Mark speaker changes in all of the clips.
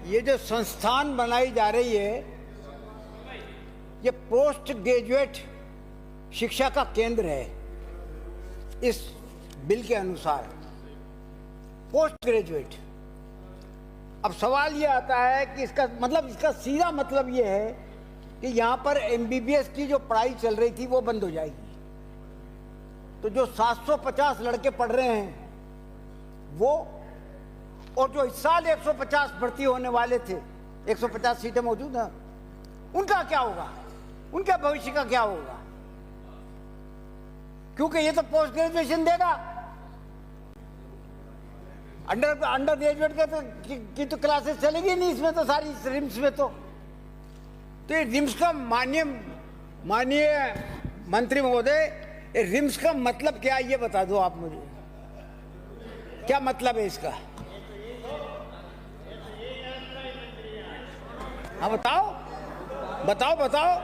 Speaker 1: ये जो संस्थान बनाई जा रही है, ये पोस्ट ग्रेजुएट शिक्षा का केंद्र है। इस बिल के अनुसार पोस्ट ग्रेजुएट। अब सवाल ये आता है कि इसका सीधा मतलब ये है कि यहाँ पर एमबीबीएस की जो पढ़ाई चल रही थी वो बंद हो जाएगी। तो जो 750 लड़के पढ़ रहे हैं वो, और जो इस साल 150 भर्ती होने वाले थे, 150 सीटें मौजूद हैं, उनका क्या होगा? उनके भविष्य का क्या होगा? क्योंकि ये तो पोस्ट ग्रेजुएशन देगा। अंडर ग्रेजुएट की तो क्लासेस चलेगी नहीं इसमें, तो सारी रिम्स में तो ये रिम्स का माननीय मंत्री महोदय, रिम्स का मतलब क्या है ये बता दो आप मुझे। क्या मतलब है इसका? हाँ बताओ बताओ बताओ।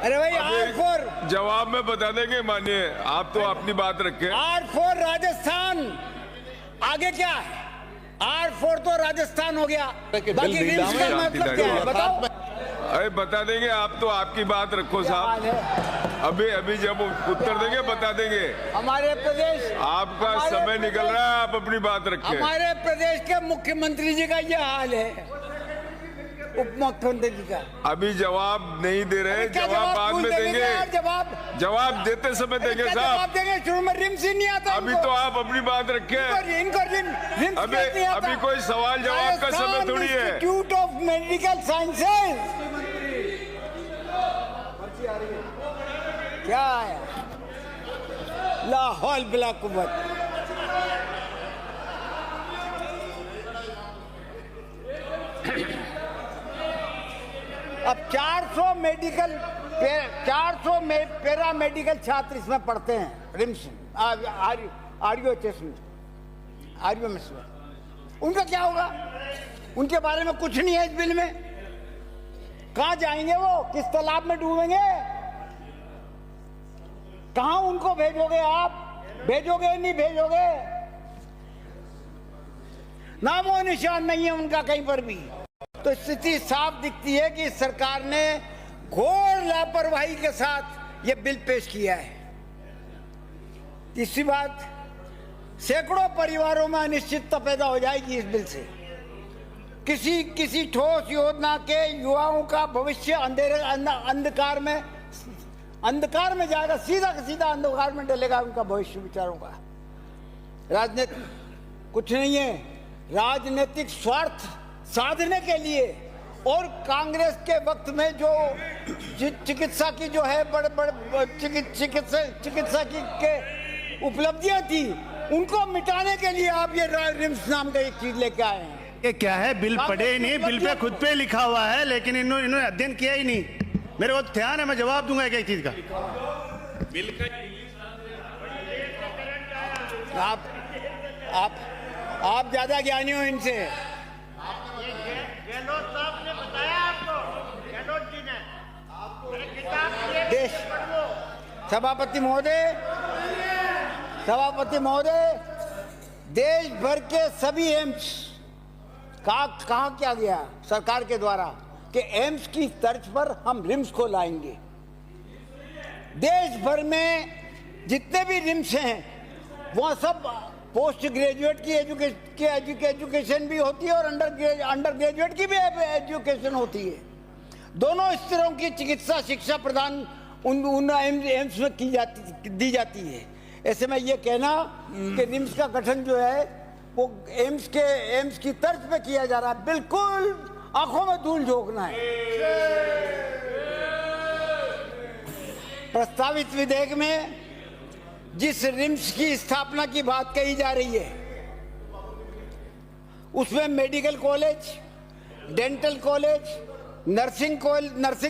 Speaker 1: अरे भाई R4
Speaker 2: जवाब में बता देंगे मानिए, आप तो अपनी बात रखें।
Speaker 1: R4 राजस्थान, आगे क्या है? R4 तो राजस्थान हो गया, बाकी रिम्स का मतलब क्या है बताओ?
Speaker 2: अरे बता देंगे, आप तो आपकी बात रखो साहब। अभी जब उत्तर देंगे बता देंगे।
Speaker 1: हमारे प्रदेश,
Speaker 2: आपका समय निकल रहा है, आप अपनी बात रखें।
Speaker 1: हमारे प्रदेश के मुख्यमंत्री जी का ये हाल है, उप मुख्यमंत्री जी का।
Speaker 2: अभी जवाब नहीं दे रहे, जवाब बाद में देंगे। जवाब देते समय देंगे साहब।
Speaker 1: शुरू में रिम्स ही नहीं आता।
Speaker 2: अभी तो आप अपनी बात रखें। अभी कोई सवाल जवाब का समय थोड़ी है।
Speaker 1: इंस्टीट्यूट ऑफ मेडिकल साइंसेज क्या आया? लाहौल बिला कुव्वत। अब 400 पैरा मेडिकल छात्र इसमें पढ़ते हैं, रिम्स आरयूएचएस में, आरयूएमएस में। उनका क्या होगा? उनके बारे में कुछ नहीं है इस बिल में। कहां जाएंगे वो? किस तालाब में डूबेंगे? कहां उनको भेजोगे आप? भेजोगे नहीं भेजोगे? नामो निशान नहीं है उनका कहीं पर भी। तो स्थिति साफ दिखती है कि सरकार ने घोर लापरवाही के साथ ये बिल पेश किया है। तीसरी बात, सैकड़ों परिवारों में अनिश्चितता पैदा हो जाएगी इस बिल से। किसी ठोस योजना के युवाओं का भविष्य अंधकार में जाएगा, सीधा अंधकार में डलेगा उनका भविष्य विचारों का। राजनीति कुछ नहीं है, राजनीतिक स्वार्थ साधने के लिए। और कांग्रेस के वक्त में जो चिकित्सा की जो है बड़े चिकित्सा की के उपलब्धियां थी, उनको मिटाने के लिए आप ये रिम्स नाम का एक चीज लेके आए हैं।
Speaker 3: ये क्या है? बिल पढ़े ही नहीं, बिल पे खुद पे लिखा हुआ है, लेकिन इन्होंने अध्ययन किया ही नहीं। मेरे को ध्यान है, मैं जवाब दूंगा एक चीज का।
Speaker 2: बिल का
Speaker 1: आप ज्यादा ज्ञानी हो इनसे।
Speaker 4: गहलोत साहब ने बताया आपको, गहलोत जी ने
Speaker 1: देश सभापति महोदय, देश भर के सभी एम्स कहा क्या गया सरकार के द्वारा कि एम्स की तर्ज पर हम रिम्स को लाएंगे। देश भर में जितने भी रिम्स हैं वह सब पोस्ट ग्रेजुएट की एजुकेशन भी होती है और अंडर ग्रेजुएट की भी एजुकेशन होती है। दोनों स्तरों की चिकित्सा शिक्षा प्रदान उन एम्स में दी जाती है। ऐसे में ये कहना कि रिम्स का गठन जो है वो एम्स की तर्ज पे किया जा रहा है, बिल्कुल आंखों में धूल झोंकना है। प्रस्तावित विधेयक में जिस रिम्स की स्थापना की बात कही जा रही है उसमें medical college, dental college, nursing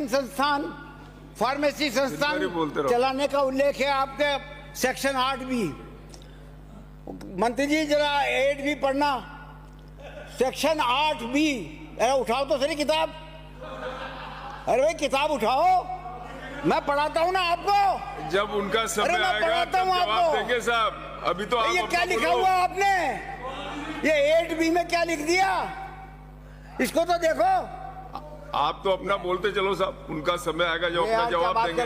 Speaker 1: संस्थान, फार्मेसी संस्थान चलाने का उल्लेख है आपके सेक्शन 8 भी। मंत्री जी जरा 8 भी पढ़ना, सेक्शन 8 भी। अरे उठाओ तो सही किताब। अरे भाई किताब उठाओ, मैं पढ़ाता हूँ ना आपको।
Speaker 2: जब उनका समय आएगा तब जवाब देंगे साहब। अभी तो
Speaker 1: ये क्या लिखा हुआ आपने? ये 8B में क्या लिख दिया, इसको तो देखो।
Speaker 2: आप तो अपना बोलते चलो साहब, उनका समय आएगा जो अपना जवाब देंगे।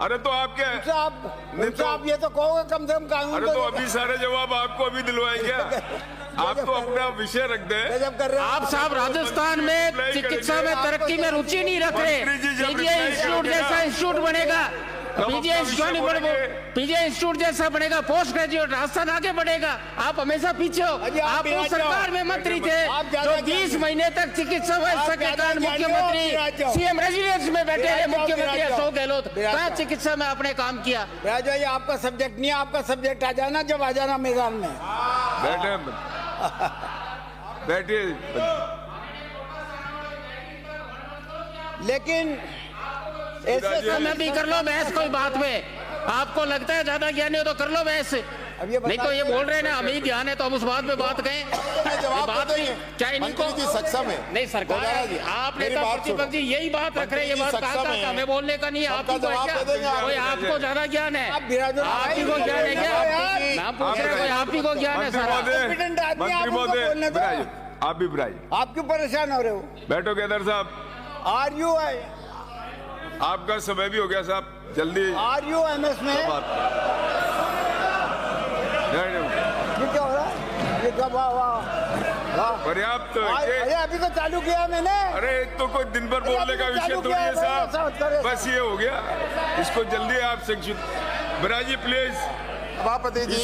Speaker 2: अरे तो आप क्या
Speaker 1: उनसे आप ये तो कहोगे कम से कम कानून।
Speaker 2: अरे तो अभी सारे जवाब आपको अभी दिलवाएंगे। आप तो अपना विषय रख दे।
Speaker 5: आप साहब राजस्थान में चिकित्सा में तरक्की में रुचि नहीं रख रहे। पीजीआई इंस्टीट्यूट जैसा इंस्टीट्यूट बनेगा, पीजीआई इंस्टीट्यूट जैसा बनेगा, पोस्ट ग्रेजुएट राजस्थान आगे बढ़ेगा। आप हमेशा पीछे हो। आप उस सरकार में मंत्री थे जो 20 महीने तक चिकित्सा व्यवस्था के कारण मुख्यमंत्री सीएम रेजिडेंस में बैठे रहे। मुख्यमंत्री अशोक गहलोत कहाँ चिकित्सा में आपने काम किया?
Speaker 1: राजा ये आपका सब्जेक्ट नहीं है, आपका सब्जेक्ट आ जाना जब आ जाना मैदान में।
Speaker 2: बैठिए।
Speaker 1: लेकिन ऐसे
Speaker 5: समय भी कर लो बहस, कोई बात में आपको लगता है ज्यादा ज्ञानी हो तो कर लो बहस। नहीं तो ये बोल रहे हैं ना हमें ही ध्यान है तो हम उस बात में बात कहें। बात नहीं चाहे इनको
Speaker 6: सक्षम है
Speaker 5: नहीं सरकार आप नेता प्रतिपक्ष यही बात रख रहे हैं। ये बात कहा हमें बोलने का नहीं है। आपको कोई आपको ज्यादा ज्ञान है, आप ही को ज्ञान है क्या? नाम पूछ रहे कोई आप ही को ज्ञान है सारा।
Speaker 2: मंत्री महोदय आप भी बुराई,
Speaker 1: आप क्यों परेशान हो रहे हो?
Speaker 2: बैठो केदार साहब।
Speaker 1: आर यू
Speaker 2: आपका समय भी हो गया साहब, जल्दी।
Speaker 1: RUMS में ये क्या हो रहा है? ये कब
Speaker 2: पर्याप्त।
Speaker 1: अरे अभी तो चालू किया मैंने।
Speaker 2: अरे तो कोई दिन भर बोलने का विषय थोड़ी है साहब, बस ये हो गया। इसको जल्दी आप संक्षिप्त बिराजी प्लीज।
Speaker 6: सभापति जी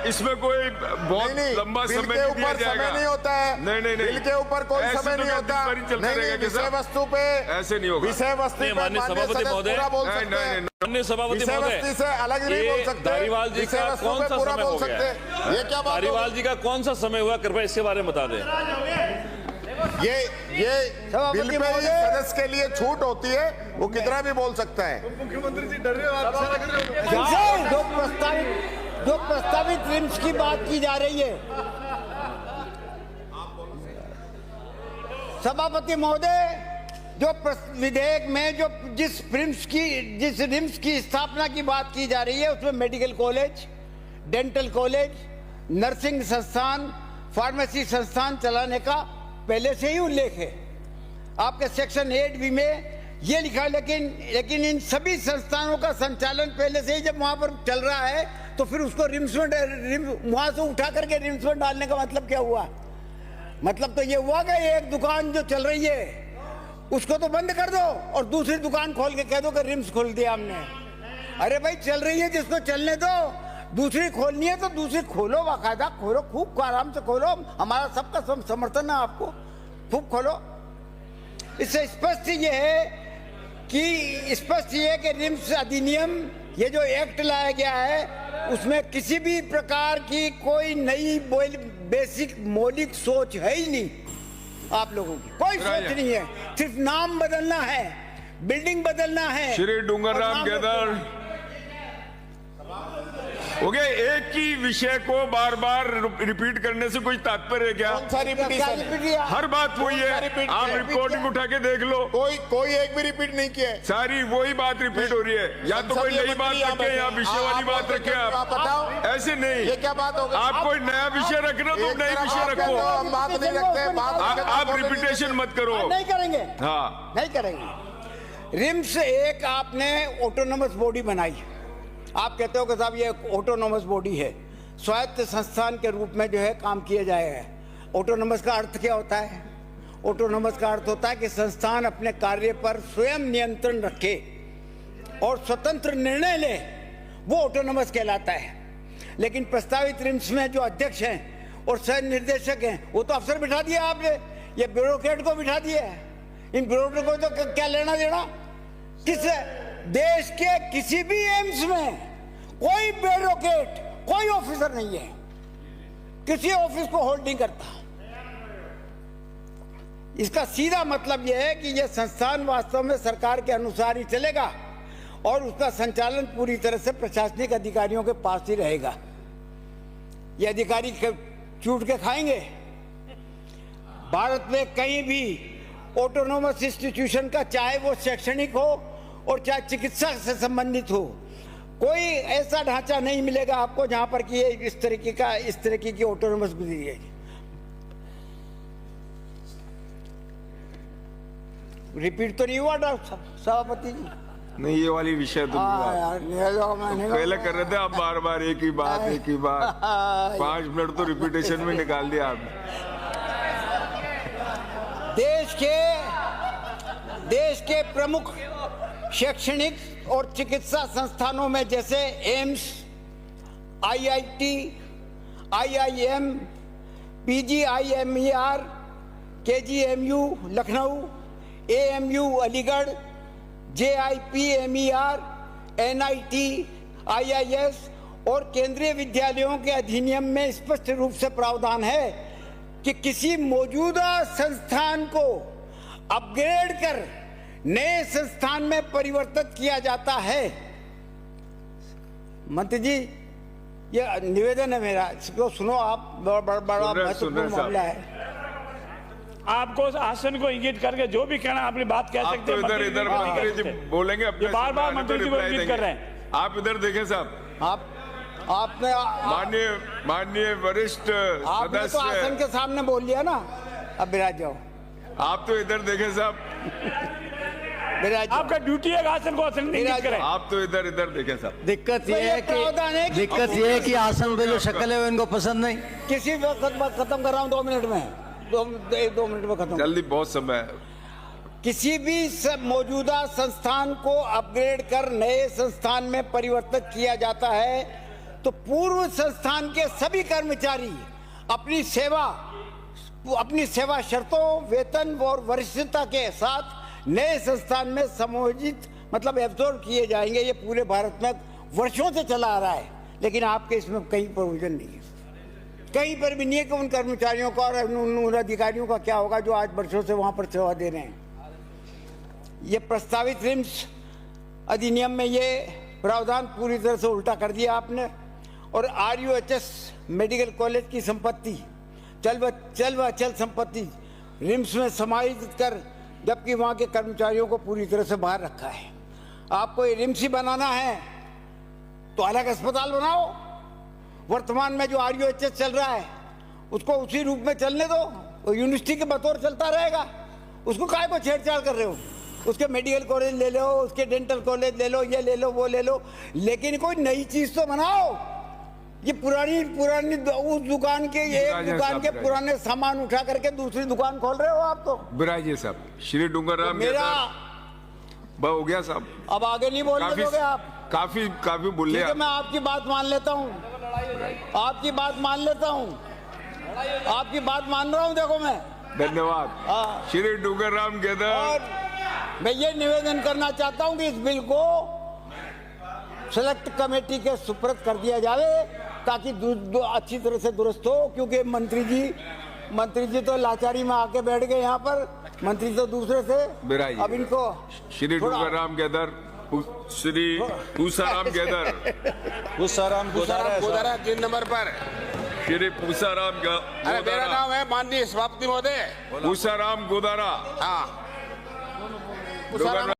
Speaker 2: इसमें कोई बहुत लंबा समय नहीं दिया जाएगा।
Speaker 6: नहीं होता है।
Speaker 2: नहीं
Speaker 6: बिल के ऊपर कोई समय नहीं होता। नहीं विषय वस्तु पे
Speaker 2: ऐसे नहीं होगा।
Speaker 6: विषय वस्तु
Speaker 7: माननीय सभापति महोदय
Speaker 6: बोल सकते हैं।
Speaker 7: माननीय सभापति महोदय
Speaker 6: से अलग नहीं बोल सकते।
Speaker 7: धारीवाल जी का कौन सा समय हो गया?
Speaker 6: ये क्या बात?
Speaker 7: धारीवाल जी का कौन सा समय हुआ, कृपया इसके बारे में बता दें।
Speaker 6: ये बिल पे सदस्य के लिए छूट होती है, वो कितना भी बोल सकता है।
Speaker 3: मुख्यमंत्री जी डर रहे हो आप?
Speaker 1: जो प्रस्तावित रिम्स की बात की जा रही है, सभापति महोदय, जो विधेयक में जो जिस रिम्स की स्थापना की बात की जा रही है उसमें medical college, dental college, nursing संस्थान, फार्मेसी संस्थान चलाने का पहले से ही उल्लेख है। आपके सेक्शन 8B में ये लिखा है। लेकिन इन सभी संस्थानों का संचालन पहले से ही जब वहां पर चल रहा है तो फिर उसको वहां से उठा करके रिम्स में डालने का मतलब क्या हुआ? मतलब तो ये हुआ कि एक दुकान जो चल रही है उसको तो बंद कर दो और दूसरी दुकान खोल के कह दो कि रिम्स खोल दिया हमने। अरे भाई चल रही है जिसको चलने दो, दूसरी खोलनी है तो दूसरी खोलो, बाकायदा खोलो, खूब आराम से खोलो। हमारा सबका समर्थन है आपको, खूब खोलो। इससे स्पष्ट ये है कि रिम्स अधिनियम ये जो एक्ट लाया गया है उसमें किसी भी प्रकार की कोई नई बेसिक मौलिक सोच है ही नहीं। आप लोगों की कोई सोच नहीं है, सिर्फ नाम बदलना है, बिल्डिंग बदलना है।
Speaker 2: श्री डूंगरराम केदार हो गया। एक ही विषय को बार बार रिपीट करने से कोई तात्पर्य क्या?
Speaker 6: कौन सा रिपीट?
Speaker 2: हर बात वही है, आप रिकॉर्डिंग उठा के देख लो।
Speaker 6: कोई एक भी रिपीट नहीं किया है।
Speaker 2: सारी वही बात रिपीट हो रही है। या तो कोई नई बात रखे या विषय वाली बात रखे। आप
Speaker 6: बताओ
Speaker 2: ऐसे नहीं,
Speaker 6: ये क्या बात हो गई?
Speaker 2: आप कोई नया विषय रख रहे हो तो नई विषय रखो।
Speaker 6: हम बात नहीं रखते,
Speaker 2: आप रिपीटेशन मत करो।
Speaker 1: नहीं करेंगे,
Speaker 2: हाँ
Speaker 1: नहीं करेंगे। रिम्स एक आपने ऑटोनोमस बॉडी बनाई। आप कहते हो कि साहब ये ऑटोनोमस बॉडी है, स्वायत्त संस्थान के रूप में जो है काम किया जाएगा। ऑटोनोमस का अर्थ क्या होता है? ऑटोनोमस का अर्थ होता है कि संस्थान अपने कार्य पर स्वयं नियंत्रण रखे और स्वतंत्र निर्णय ले, वो ऑटोनोमस कहलाता है। लेकिन प्रस्तावित रिम्स में जो अध्यक्ष हैं और सह निर्देशक हैं वो तो अफसर बिठा दिया आपने, ये ब्यूरोक्रेट को बिठा दिया है। इन ब्यूरोक्रेट को तो क्या लेना देना? किस देश के किसी भी एम्स में कोई ब्यूरोक्रेट, कोई ऑफिसर नहीं है, किसी ऑफिस को होल्ड नहीं करता। इसका सीधा मतलब यह है कि यह संस्थान वास्तव में सरकार के अनुसार ही चलेगा और उसका संचालन पूरी तरह से प्रशासनिक अधिकारियों के पास ही रहेगा। ये अधिकारी चूट के खाएंगे। भारत में कहीं भी ऑटोनोमस इंस्टीट्यूशन का, चाहे वो शैक्षणिक हो और चाहे चिकित्सा से संबंधित हो, कोई ऐसा ढांचा नहीं मिलेगा आपको जहां पर कि ये इस तरीके की ऑटोनोमस गुजरी है। रिपीट तो नहीं हुआ डॉक्टर सभापति जी?
Speaker 2: नहीं, ये वाली विषय तो नहीं
Speaker 1: हाँ
Speaker 2: हुआ।
Speaker 1: यार, नहीं जाओ, मैं नहीं
Speaker 2: पहले कर रहे थे आप बार बार एक ही बात 5 मिनट तो रिपीटेशन में निकाल दिया आपने।
Speaker 1: देश के प्रमुख शैक्षणिक और चिकित्सा संस्थानों में जैसे AIIMS, IIT, IIM, PGIMER, KGMU Lucknow, AMU Aligarh, JIPMER, NIT, IIS और केंद्रीय विद्यालयों के अधिनियम में स्पष्ट रूप से प्रावधान है कि किसी मौजूदा संस्थान को अपग्रेड कर नए संस्थान में परिवर्तित किया जाता है। मंत्री जी, ये निवेदन है मेरा, इसको सुनो आप, बड़ा महत्वपूर्ण मामला है।
Speaker 8: आपको आसन को इंगित करके जो भी कहना अपनी बात कह
Speaker 2: आप
Speaker 8: सकते
Speaker 2: तो
Speaker 8: हैं।
Speaker 2: इधर मंत्री जी बोलेंगे अपने,
Speaker 8: बार-बार मंत्री जी को इंगित कर रहे हैं।
Speaker 2: आप इधर देखें साहब,
Speaker 1: आपने
Speaker 2: माननीय वरिष्ठ
Speaker 1: आपने तो आसन
Speaker 2: सदस्य,
Speaker 1: के सामने बोल लिया ना, अब विराज जाओ।
Speaker 2: आप तो इधर देखें साहब,
Speaker 1: विराज जाओ।
Speaker 8: आपका ड्यूटी है आसन को इंगित करें।
Speaker 2: आप तो इधर देखें साहब।
Speaker 9: दिक्कत
Speaker 1: तो
Speaker 9: ये है
Speaker 1: प्रावधान है
Speaker 9: कि आसन पे जो शक्ल है वो इनको पसंद नहीं।
Speaker 1: किसी वक्त खत्म कर रहा हूँ, 2 मिनट में, 2 मिनट में खत्म।
Speaker 2: जल्दी, बहुत समय है।
Speaker 1: किसी भी मौजूदा संस्थान को अपग्रेड कर नए संस्थान में परिवर्तित किया जाता है तो पूर्व संस्थान के सभी कर्मचारी अपनी सेवा शर्तों, वेतन और वरिष्ठता के साथ नए संस्थान में समायोजित मतलब एब्जॉर्ब किए जाएंगे। ये पूरे भारत में वर्षों से चला आ रहा है, लेकिन आपके इसमें कहीं प्रोविजन नहीं है, कहीं पर भी नहीं है कि उन कर्मचारियों का और उन अधिकारियों का क्या होगा जो आज वर्षों से वहां पर सेवा दे रहे हैं। ये प्रस्तावित रिम्स अधिनियम में ये प्रावधान पूरी तरह से उल्टा कर दिया आपने। और RUHS मेडिकल कॉलेज की संपत्ति, चल व अचल संपत्ति रिम्स में समाहित कर, जबकि वहाँ के कर्मचारियों को पूरी तरह से बाहर रखा है। आपको ये रिम्स ही बनाना है तो अलग अस्पताल बनाओ। वर्तमान में जो RUHS चल रहा है उसको उसी रूप में चलने दो, वो यूनिवर्सिटी के बतौर चलता रहेगा। उसको काहे को छेड़छाड़ कर रहे हो? उसके मेडिकल कॉलेज ले लो, उसके डेंटल कॉलेज ले लो, ये ले लो, वो ले लो, लेकिन कोई नई चीज तो बनाओ। ये पुरानी उस दुकान के, एक दुकान के पुराने सामान उठा करके दूसरी दुकान खोल रहे हो आप तो।
Speaker 2: बिराजिए साहब, श्री डूंगरराम
Speaker 1: मेरा
Speaker 2: हो गया साहब,
Speaker 1: अब आगे नहीं बोलने दोगे आप।
Speaker 2: काफी बोले।
Speaker 1: मैं आपकी बात मान लेता हूँ, आपकी बात मान लेता हूँ, आपकी बात मान रहा हूँ। देखो मैं,
Speaker 2: धन्यवाद श्री डूंगरराम गेदर।
Speaker 1: और मैं ये निवेदन करना चाहता हूँ कि इस बिल को सेलेक्ट कमेटी के सुपुर्द कर दिया जाए ताकि अच्छी तरह से दुरुस्त हो, क्योंकि मंत्री जी तो लाचारी में आके बैठ गए यहाँ पर, मंत्री तो दूसरे थे। अब इनको
Speaker 2: श्री डूंगरराम गेदर, श्री पूसाराम गेदर,
Speaker 6: पूसाराम गोदारा 3 नंबर पर।
Speaker 2: श्री पूसाराम
Speaker 6: अरे मेरा नाम है माननीय सभापति महोदय
Speaker 2: पूसाराम गोदारा।
Speaker 6: हाँ,